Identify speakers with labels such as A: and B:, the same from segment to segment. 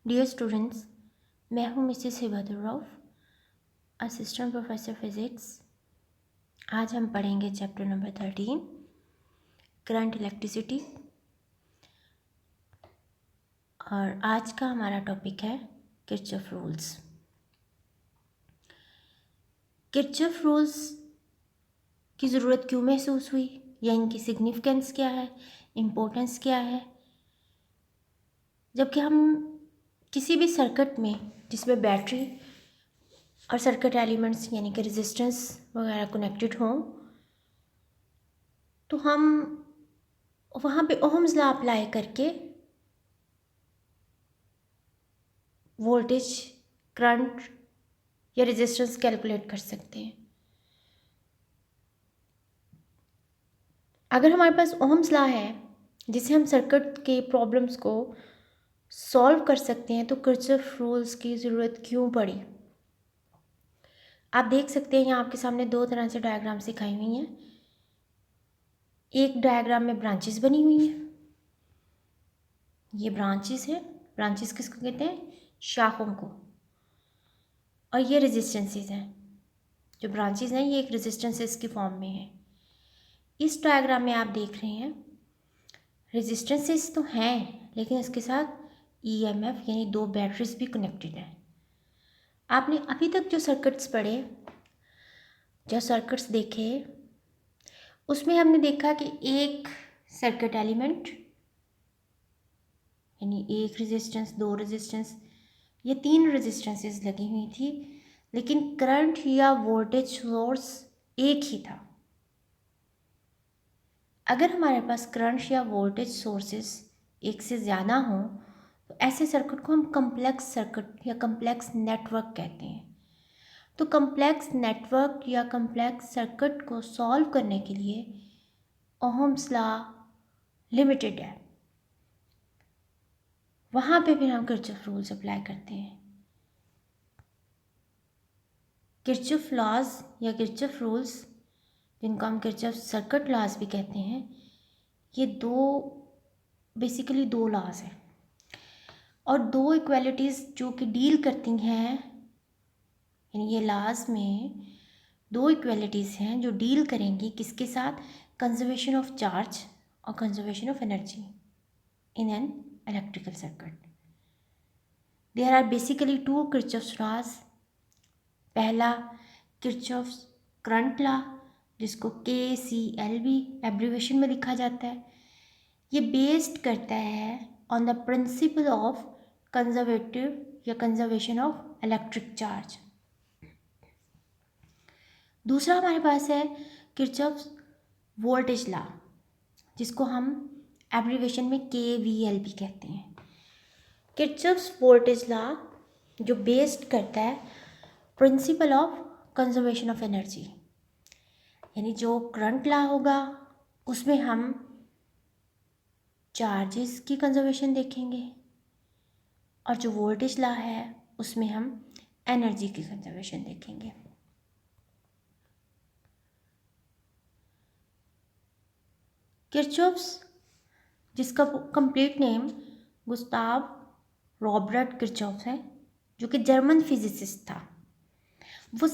A: Dear students, मैं हूँ Mrs Hibadur Rauf, assistant professor physics. आज हम पढ़ेंगे चैप्टर नंबर 13, करंट इलेक्ट्रिसिटी। और आज का हमारा टॉपिक है किरचॉफ रूल्स। किरचॉफ रूल्स की ज़रूरत क्यों महसूस हुई, या इनकी सिग्निफिकेंस क्या है, इम्पोर्टेंस क्या है। जबकि हम किसी भी सर्किट में जिसमें बैटरी और सर्किट एलिमेंट्स यानी कि रेजिस्टेंस वगैरह कनेक्टेड हों, तो हम वहाँ पे ओहम्स लॉ अप्लाई करके वोल्टेज, करंट या रेजिस्टेंस कैलकुलेट कर सकते हैं। अगर हमारे पास ओहम्स लॉ है जिससे हम सर्किट के प्रॉब्लम्स को सॉल्व कर सकते हैं, तो किरचॉफ रूल्स की ज़रूरत क्यों पड़ी। आप देख सकते हैं यहाँ आपके सामने दो तरह से डायग्राम दिखाई हुई हैं। एक डायग्राम में ब्रांचेस बनी हुई हैं, ये ब्रांचेस है। ब्रांचेस किसको कहते हैं? शाखों को। और ये रेजिस्टेंसेस हैं। जो ब्रांचेस हैं ये एक रेजिस्टेंसेस की फॉर्म में है। इस डायग्राम में आप देख रहे हैं रेजिस्टेंसेस तो हैं, लेकिन इसके साथ ईएमएफ यानी दो बैटरीज भी कनेक्टेड हैं। आपने अभी तक जो सर्किट्स पढ़े, जो सर्किट्स देखे, उसमें हमने देखा कि एक सर्किट एलिमेंट यानी एक रेजिस्टेंस, दो रेजिस्टेंस, ये तीन रेजिस्टेंसेस लगी हुई थी, लेकिन करंट या वोल्टेज सोर्स एक ही था। अगर हमारे पास करंट या वोल्टेज सोर्सेस एक से ज़्यादा हों, तो ऐसे सर्किट को हम कम्प्लेक्स सर्किट या कम्प्लेक्स नेटवर्क कहते हैं। तो कम्प्लेक्स नेटवर्क या कम्प्लेक्स सर्किट को सॉल्व करने के लिए ओहम्स लॉ लिमिटेड है। वहाँ पे फिर हम किरचॉफ रूल्स अप्लाई करते हैं। किरचॉफ लॉज या किरचॉफ रूल्स, जिनको हम किरचॉफ सर्किट लॉज भी कहते हैं, ये बेसिकली दो लॉज हैं और दो इक्वालिटीज़ जो कि डील करती हैं। यानी ये लॉज में दो इक्वालिटीज़ हैं जो डील करेंगी किसके साथ? कंजर्वेशन ऑफ चार्ज और conservation of energy in an electrical circuit. There are basically two Kirchhoff laws. पहला किरचॉफ करंट लॉ, जिसको KCL भी एब्रीवेशन में लिखा जाता है। ये बेस्ड करता है on the principle of conservative या कंजर्वेशन ऑफ इलेक्ट्रिक चार्ज। दूसरा हमारे पास है किरचॉफ वोल्टेज लॉ, जिसको हम एब्रीवेशन में KVL भी कहते हैं। किरचॉफ वोल्टेज लॉ जो बेस्ड करता है principle of conservation of energy, यानी जो करंट लॉ होगा उसमें हम चार्जेस की कंजर्वेशन देखेंगे, और जो वोल्टेज लॉ है उसमें हम एनर्जी की कंजर्वेशन देखेंगे। किरचॉफ्स, जिसका complete name Gustav Robert Kirchhoff है, जो कि जर्मन फिजिसिस्ट था, वो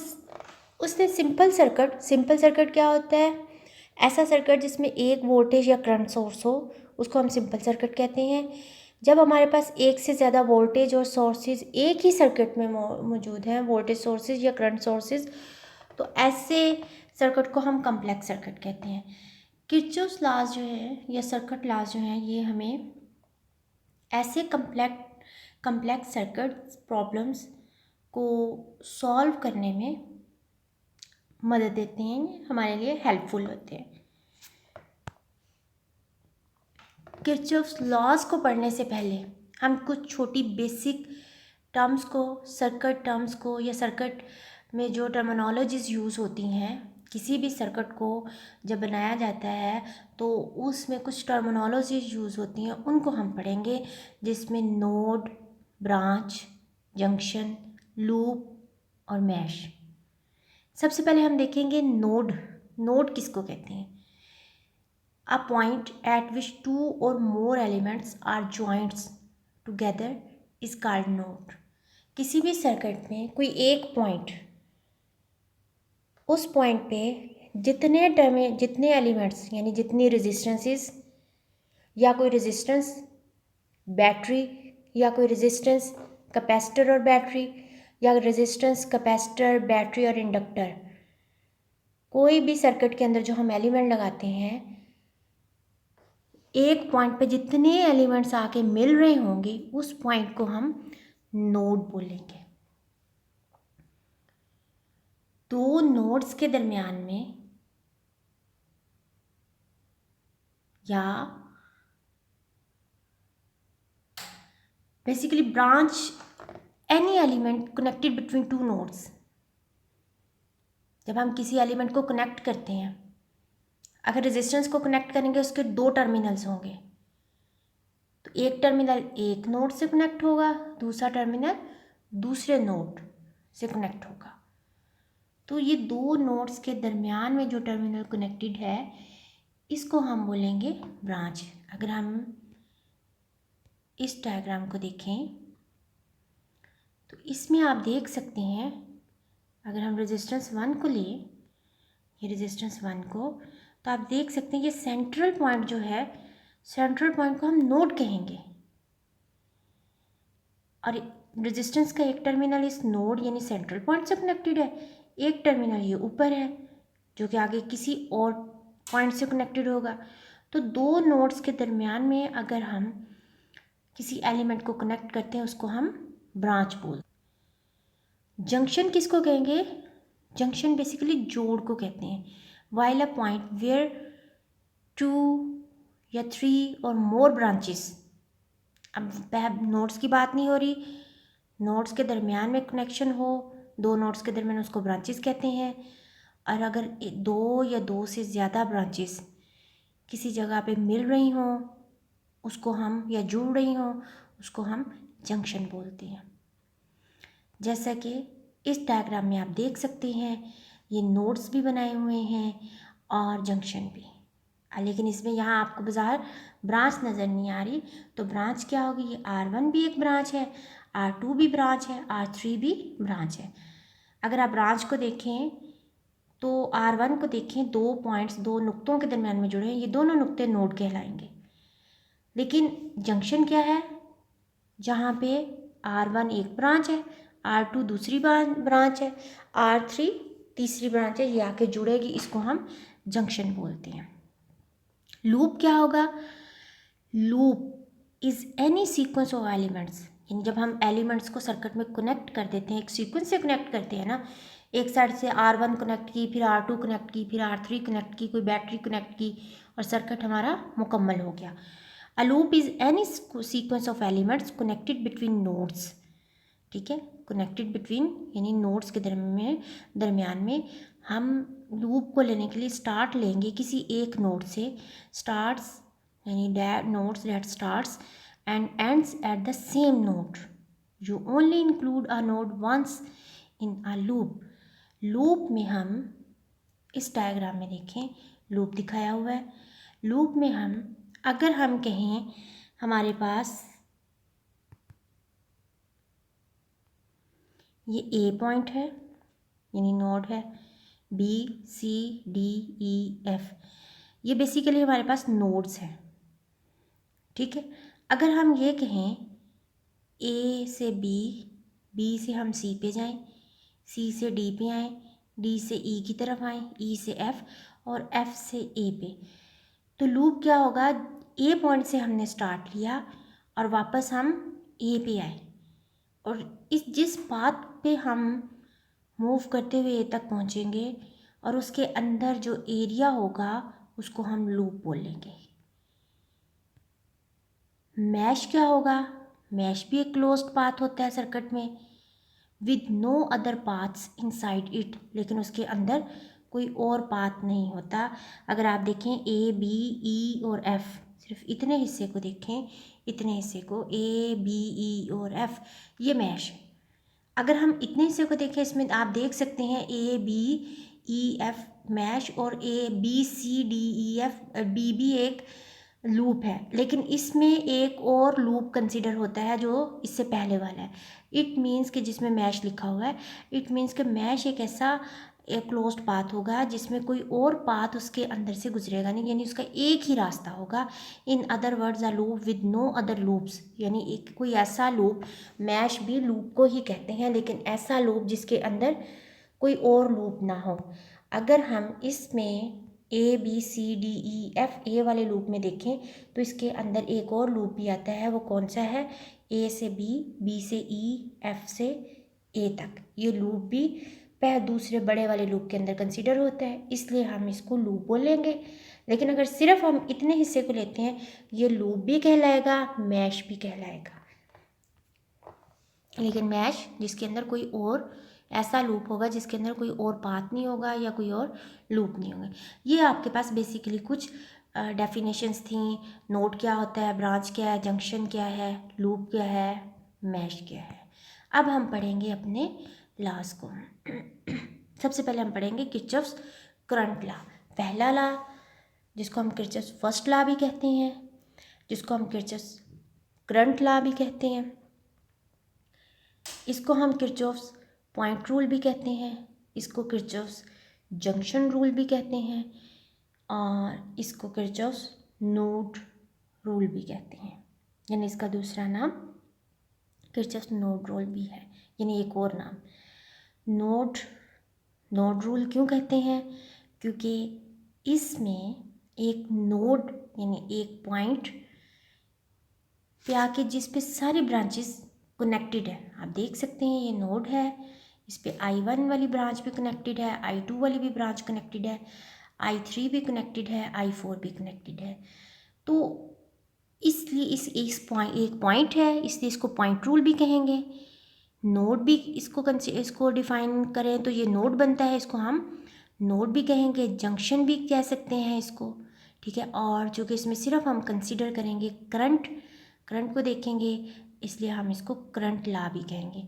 A: उसने सिंपल सर्किट क्या होता है? ऐसा सर्किट जिसमें एक वोल्टेज या करंट सोर्स हो, उसको हम सिंपल सर्किट कहते हैं। जब हमारे पास एक से ज़्यादा वोल्टेज और सोर्सेज एक ही सर्किट में मौजूद हैं, वोल्टेज सोर्सेज या करंट सोर्सेज, तो ऐसे सर्किट को हम कम्प्लेक्स सर्किट कहते हैं। किरचॉफ लॉज जो है या सर्किट लॉज जो हैं, ये हमें ऐसे कम्प्लेक्स सर्किट प्रॉब्लम्स को सॉल्व करने में मदद देते हैं, हमारे लिए हेल्पफुल होते हैं। किरचॉफ लॉज को पढ़ने से पहले हम कुछ छोटी बेसिक टर्म्स को, सर्किट टर्म्स को, या सर्किट में जो टर्मिनोलॉजीज यूज़ होती हैं, किसी भी सर्किट को जब बनाया जाता है तो उसमें कुछ टर्मिनोलॉजीज यूज़ होती हैं, उनको हम पढ़ेंगे, जिसमें नोड, ब्रांच, जंक्शन, लूप और मैश। सबसे पहले हम देखेंगे नोड। नोड किसको कहते हैं? A point at which two or more elements are joined together is called node. किसी भी सर्किट में कोई एक पॉइंट, उस पॉइंट पे जितने एलिमेंट्स यानी जितनी रेजिस्टेंसेस या कोई रेजिस्टेंस बैटरी या कोई रेजिस्टेंस कैपेसिटर और बैटरी या रेजिस्टेंस कैपेसिटर बैटरी और इंडक्टर, कोई भी सर्किट के अंदर जो हम एलिमेंट लगाते हैं, एक पॉइंट पे जितने एलिमेंट्स आके मिल रहे होंगे उस पॉइंट को हम नोड बोलेंगे। दो नोड्स के दरमियान में या basically branch any element connected between two nodes. जब हम किसी एलिमेंट को कनेक्ट करते हैं, अगर रेजिस्टेंस को कनेक्ट करेंगे उसके दो टर्मिनल्स होंगे, तो एक टर्मिनल एक नोड से कनेक्ट होगा, दूसरा टर्मिनल दूसरे नोड से कनेक्ट होगा। तो ये दो नोड्स के दरमियान में जो टर्मिनल कनेक्टेड है इसको हम बोलेंगे ब्रांच। अगर हम इस डायग्राम को देखें तो इसमें आप देख सकते हैं, अगर हम रेजिस्टेंस 1 को लें, ये रेजिस्टेंस 1 को, तो आप देख सकते हैं ये सेंट्रल पॉइंट जो है, सेंट्रल पॉइंट को हम नोड कहेंगे। और रेजिस्टेंस का एक टर्मिनल इस नोड यानी सेंट्रल पॉइंट से कनेक्टेड है, एक टर्मिनल ये ऊपर है जो कि आगे किसी और पॉइंट से कनेक्टेड होगा। तो दो नोड्स के दरमियान में अगर हम किसी एलिमेंट को कनेक्ट करते हैं उसको हम ब्रांच बोलते हैं। जंक्शन किसको कहेंगे? जंक्शन बेसिकली जोड़ को कहते हैं। वाइल अ पॉइंट वेयर 2 या 3 और मोर ब्रांचेस, अब नोड्स की बात नहीं हो रही, नोड्स के दरमियान में कनेक्शन हो, दो नोड्स के दरमियान, उसको ब्रांचेस कहते हैं। और अगर दो या दो से ज़्यादा ब्रांचेस किसी जगह पे मिल रही हों उसको हम, या जुड़ रही हों उसको हम जंक्शन बोलते हैं। जैसा कि इस डायग्राम में आप देख सकते हैं, ये नोड्स भी बनाए हुए हैं और जंक्शन भी, लेकिन इसमें यहाँ आपको बाहर ब्रांच नज़र नहीं आ रही। तो ब्रांच क्या होगी? ये R1 भी एक ब्रांच है, R2 भी ब्रांच है, R3 भी ब्रांच है। अगर आप ब्रांच को देखें तो R1 को देखें, दो पॉइंट्स, दो नुक्तों के दरमियान में जुड़े हैं, ये दोनों नुक्ते नोड कहलाएंगे। लेकिन जंक्शन क्या है? जहाँ पे R1 एक ब्रांच है, R2 दूसरी ब्रांच है, R3 तीसरी ब्रांच है, ये आके जुड़ेगी, इसको हम जंक्शन बोलते हैं। लूप क्या होगा? Loop is any sequence of elements, यानी जब हम एलिमेंट्स को सर्किट में कनेक्ट कर देते हैं, एक सीक्वेंस से कनेक्ट करते हैं ना, एक साइड से R1 कनेक्ट की, फिर R2 कनेक्ट की, फिर R3 कनेक्ट की, कोई बैटरी कनेक्ट की और सर्किट हमारा मुकम्मल हो गया। A loop is any sequence of elements connected between nodes, ठीक है, कनेक्टेड बिटवीन यानी नोड्स के दरमियान में हम लूप को लेने के लिए स्टार्ट लेंगे किसी एक नोड से, स्टार्ट्स यानी nodes that starts and ends at the same node, you only include a node once in a loop. Loop में हम इस डायग्राम में देखें, लूप दिखाया हुआ है। लूप में हम, अगर हम कहें हमारे पास ये ए पॉइंट है यानी नोड है, B C D E F, ये बेसिकली हमारे पास नोड्स हैं, ठीक है। अगर हम ये कहें ए से बी, बी से हम सी पे जाएं, सी से डी पे आएँ, डी से ई की तरफ आएँ, ई से एफ और एफ से ए पे, तो लूप क्या होगा? ए पॉइंट से हमने स्टार्ट लिया और वापस हम ए पे आए और जिस पाथ पे हम मूव करते हुए ए तक पहुँचेंगे और उसके अंदर जो एरिया होगा उसको हम लूप बोलेंगे। मैश क्या होगा? मैश भी एक क्लोज्ड पाथ होता है सर्किट में, with no other paths inside it, लेकिन उसके अंदर कोई और पाथ नहीं होता। अगर आप देखें ए बी ई और एफ, सिर्फ इतने हिस्से को देखें, इतने हिस्से को ए बी ई और एफ, ये मैश है। अगर हम इतने हिस्से को देखें, इसमें आप देख सकते हैं A B E F mesh और A B C D E F D भी एक लूप है, लेकिन इसमें एक और लूप कंसीडर होता है जो इससे पहले वाला है। इट मीन्स कि जिसमें मैश लिखा हुआ है, इट मीन्स कि मैश एक ऐसा एक क्लोज्ड पाथ होगा जिसमें कोई और पाथ उसके अंदर से गुजरेगा नहीं, यानी उसका एक ही रास्ता होगा। In other words a loop with no other loops, यानी एक कोई ऐसा लूप, मैश भी लूप को ही कहते हैं, लेकिन ऐसा लूप जिसके अंदर कोई और लूप ना हो। अगर हम इसमें A B C D E F A वाले लूप में देखें तो इसके अंदर एक और लूप भी आता है, वो कौन सा है, ए से बी, बी से ई, एफ से ए तक। ये लूप भी दूसरे बड़े वाले लूप के अंदर कंसीडर होता है, इसलिए हम इसको लूप बोलेंगे। लेकिन अगर सिर्फ हम इतने हिस्से को लेते हैं, ये लूप भी कहलाएगा, मैश भी कहलाएगा। लेकिन मैश जिसके अंदर कोई और ऐसा लूप होगा जिसके अंदर कोई और पाथ नहीं होगा या कोई और लूप नहीं होगा। ये आपके पास बेसिकली कुछ डेफिनेशंस थी। नोड क्या होता है, ब्रांच क्या है, जंक्शन क्या है, लूप क्या है, मैश क्या है। अब हम पढ़ेंगे अपने लॉज को। सबसे पहले हम पढ़ेंगे किरचॉफ्स करंट लॉ। पहला लॉ जिसको हम किरचॉफ्स फर्स्ट लॉ भी कहते हैं, जिसको हम किरचॉफ्स करंट लॉ भी कहते हैं, इसको हम किरचॉफ्स पॉइंट रूल भी कहते हैं, इसको किरचॉफ्स जंक्शन रूल भी कहते हैं, और इसको किरचॉफ्स नोड रूल भी कहते हैं। यानी इसका दूसरा नाम किरचॉफ्स नोड रूल भी है, यानी एक और नाम। नोड रूल क्यों कहते हैं, क्योंकि इसमें एक नोड यानी एक पॉइंट पे आके जिस पे सारी ब्रांचेस कनेक्टेड है, आप देख सकते हैं ये नोड है, इस पे I1 वाली ब्रांच भी कनेक्टेड है, I2 वाली भी ब्रांच कनेक्टेड है, I3 भी कनेक्टेड है, I4 भी कनेक्टेड है। तो इसलिए एक पॉइंट है, इसलिए इसको पॉइंट रूल भी कहेंगे। नोड भी इसको डिफाइन करें तो ये नोड बनता है, इसको हम नोड भी कहेंगे, जंक्शन भी कह सकते हैं इसको, ठीक है। और चूँकि इसमें सिर्फ हम कंसीडर करेंगे करंट को देखेंगे, इसलिए हम इसको करंट लॉ भी कहेंगे।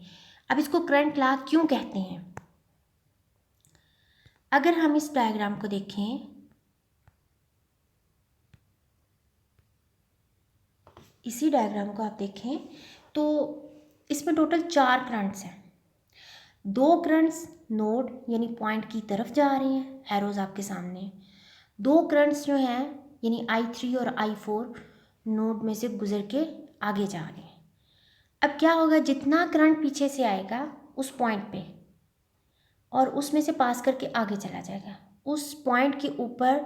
A: अब इसको करंट लॉ क्यों कहते हैं, अगर हम इस डायग्राम को देखें, इसी डायग्राम को आप देखें तो इसमें टोटल 4 करंट्स हैं। 2 करंट्स नोड यानी पॉइंट की तरफ जा रहे हैं, एरोज आपके सामने। 2 करंट्स जो हैं यानी I3 और I4 नोड में से गुजर के आगे जा रहे हैं। अब क्या होगा, जितना करंट पीछे से आएगा उस पॉइंट पे और उसमें से पास करके आगे चला जाएगा, उस पॉइंट के ऊपर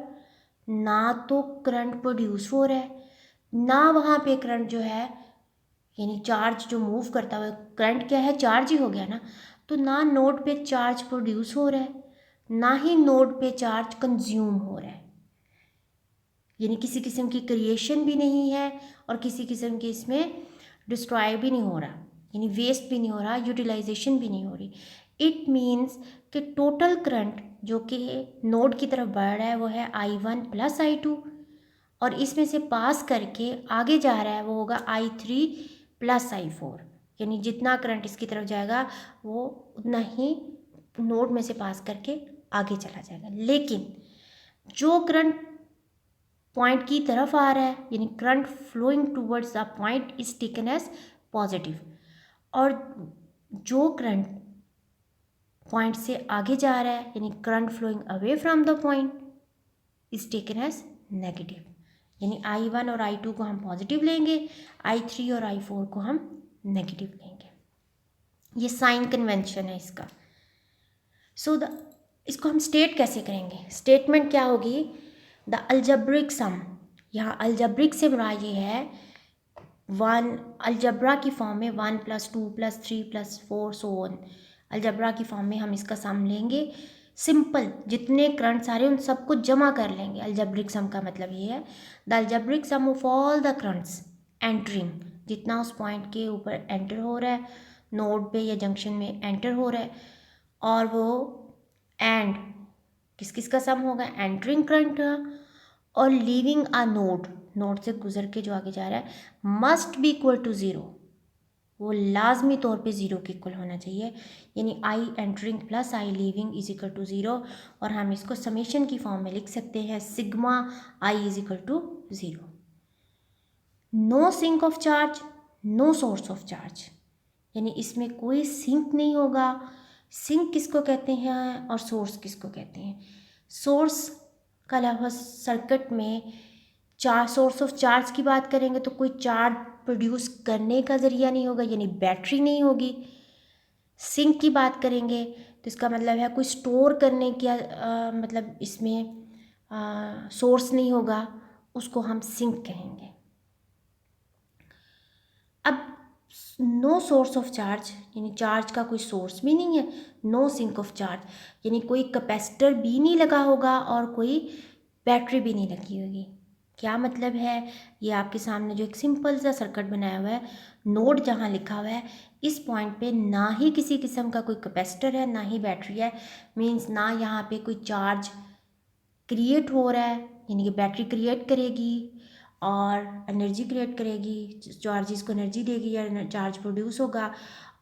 A: ना तो करंट प्रोड्यूस हो रहा है, ना वहाँ पे करंट जो है यानी चार्ज जो मूव करता हुआ, करंट क्या है, चार्ज ही हो गया ना, तो ना नोड पे चार्ज प्रोड्यूस हो रहा है, ना ही नोड पे चार्ज कंज्यूम हो रहा है। यानी किसी किस्म की क्रिएशन भी नहीं है और किसी किस्म की इसमें डिस्ट्रॉय भी नहीं हो रहा, यानी वेस्ट भी नहीं हो रहा, यूटिलाइजेशन भी नहीं हो रही। इट मीन्स कि टोटल करंट जो कि नोड की तरफ बढ़ रहा है वो है I1 + I2, और इसमें से पास करके आगे जा रहा है वो होगा I3 + I4, यानी जितना करंट इसकी तरफ जाएगा वो उतना ही नोड में से पास करके आगे चला जाएगा। लेकिन जो करंट पॉइंट की तरफ आ रहा है यानी current flowing towards the point is taken as positive, और जो करंट पॉइंट से आगे जा रहा है यानी current flowing away from the point is taken as negative. यानी I1 और I2 को हम पॉजिटिव लेंगे, I3 और I4 को हम नेगेटिव लेंगे। ये साइन कन्वेंशन है इसका। इसको हम स्टेट कैसे करेंगे, स्टेटमेंट क्या होगी, द अलजेब्रिक सम। यहाँ अलजेब्रिक से मुराद ये है 1 अलजबरा की फॉर्म में 1 + 2 + 3 + 4 सो ऑन, अलजबरा की फॉर्म में हम इसका सम लेंगे। सिंपल जितने करंट सारे उन सबको जमा कर लेंगे। अलजेब्रिक सम का मतलब ये है the algebraic sum of all the currents entering, जितना उस पॉइंट के ऊपर एंटर हो रहा है, नोड पे या जंक्शन में एंटर हो रहा है, और वो एंड किस किस का सम होगा, एंटरिंग करंट और लीविंग अ नोड से गुजर के जो आगे जा रहा है, मस्ट बी इक्वल टू 0, वो लाजमी तौर पे 0 के इक्वल होना चाहिए। यानी I entering + I leaving is equal to 0, और हम इसको समेशन की फॉर्म में लिख सकते हैं sigma I is equal to 0। No sink of charge, no source of charge, यानी इसमें कोई सिंक नहीं होगा। सिंक किसको कहते हैं और सोर्स किसको कहते हैं? सोर्स का अलावा सर्किट में सोर्स ऑफ चार्ज की बात करेंगे तो कोई चार्ज प्रोड्यूस करने का ज़रिया नहीं होगा, यानी बैटरी नहीं होगी। सिंक की बात करेंगे तो इसका मतलब है कोई स्टोर करने का मतलब इसमें सोर्स नहीं होगा, उसको हम सिंक कहेंगे। अब नो सोर्स ऑफ चार्ज, यानी चार्ज का कोई सोर्स भी नहीं है। नो सिंक ऑफ चार्ज, यानी कोई कैपेसिटर भी नहीं लगा होगा और कोई बैटरी भी नहीं लगी होगी। क्या मतलब है? ये आपके सामने जो एक सिंपल सा सर्किट बनाया हुआ है, नोड जहाँ लिखा हुआ है, इस पॉइंट पे ना ही किसी किस्म का कोई कैपेसिटर है, ना ही बैटरी है। मीन्स ना यहाँ पे कोई चार्ज क्रिएट हो रहा है, यानी कि बैटरी क्रिएट करेगी और एनर्जी क्रिएट करेगी, चार्जेस को एनर्जी देगी या चार्ज प्रोड्यूस होगा।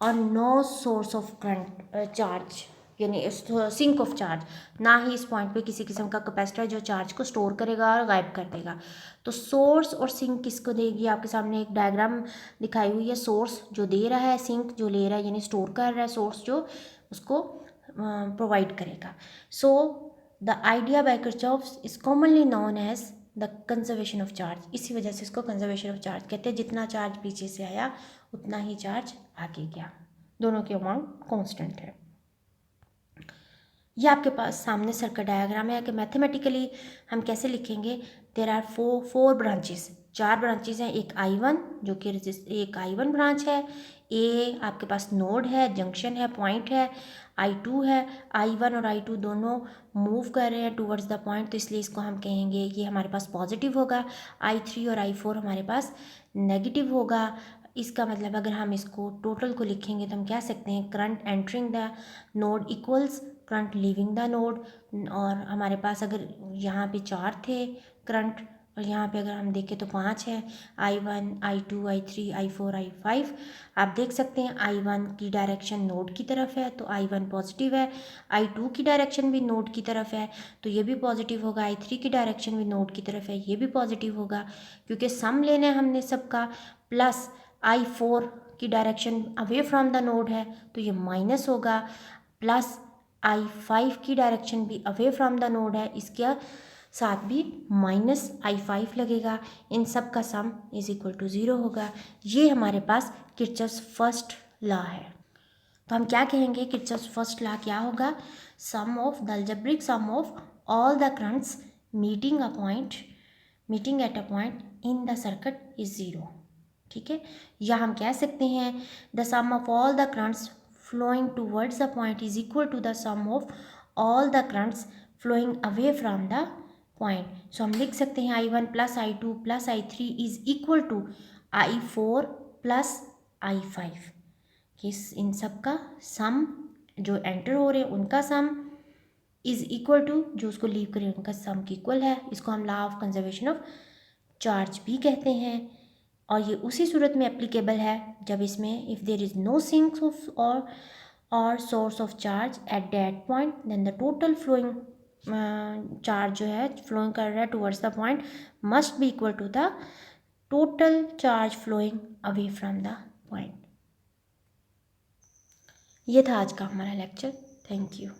A: और no source of current charge, यानी सिंक ऑफ चार्ज, ना ही इस पॉइंट पे किसी किस्म का कैपेसिटर जो चार्ज को स्टोर करेगा और गायब कर देगा। तो सोर्स और सिंक किसको देगी? आपके सामने एक डायग्राम दिखाई हुई है। सोर्स जो दे रहा है, सिंक जो ले रहा है यानी स्टोर कर रहा है, सोर्स जो उसको प्रोवाइड करेगा। So the idea by Kirchhoff is commonly known as the conservation of charge. इसी वजह से इसको कंजर्वेशन ऑफ चार्ज कहते हैं। जितना चार्ज पीछे से आया उतना ही चार्ज आगे गया, दोनों के अमाउंट कांस्टेंट है। ये आपके पास सामने सर्किट डायग्राम है कि मैथमेटिकली हम कैसे लिखेंगे। There are four branches, 4 branches हैं। एक I1 जो कि एक I1 ब्रांच है। ए आपके पास नोड है, जंक्शन है, पॉइंट है। I2 है। I1 और I2 दोनों मूव कर रहे हैं टूवर्ड्स द पॉइंट, तो इसलिए इसको हम कहेंगे ये हमारे पास पॉजिटिव होगा। I3 और I4 हमारे पास नेगेटिव होगा। इसका मतलब अगर हम इसको टोटल को लिखेंगे तो हम कह सकते हैं current entering the node equals current leaving the node. और हमारे पास अगर यहाँ पे 4 थे करंट और यहाँ पे अगर हम देखें तो 5 है। I1, I2, I3, I4, I5। आप देख सकते हैं I1 की डायरेक्शन नोड की तरफ है तो I1 पॉजिटिव है। I2 की डायरेक्शन भी नोड की तरफ है तो ये भी पॉजिटिव होगा। I3 की डायरेक्शन भी नोड की तरफ है, ये भी पॉजिटिव होगा क्योंकि सम लेना है हमने सबका। प्लस I4 की direction away from the node है तो ये माइनस होगा। प्लस I5 की डायरेक्शन भी अवे फ्रॉम द नोड है, इसके साथ भी -I5 लगेगा। इन सब का सम इज इक्वल टू 0 होगा। ये हमारे पास किरचॉफ्स फर्स्ट लॉ है। तो हम क्या कहेंगे? किरचॉफ्स फर्स्ट लॉ क्या होगा? Sum of the algebraic sum of all the currents meeting at a point in the circuit is 0। ठीक है, या हम कह सकते हैं the sum of all the currents flowing towards the point is equal to the sum of all the currents flowing away from the point. So हम लिख सकते हैं I1 plus I2 plus I3 is equal to I4 plus I5। इन सब का सम जो enter हो रहे हैं उनका सम इज इक्वल टू जो उसको लीव करें उनका सम की इक्वल है। इसको हम law of conservation of charge भी कहते हैं। और ये उसी सूरत में एप्लीकेबल है जब इसमें if there is no sink of और source of charge at that point then the total flowing charge जो है फ्लोइंग कर रहा है towards the point must be equal to the total charge flowing away from the point. ये था आज का हमारा लेक्चर। Thank you.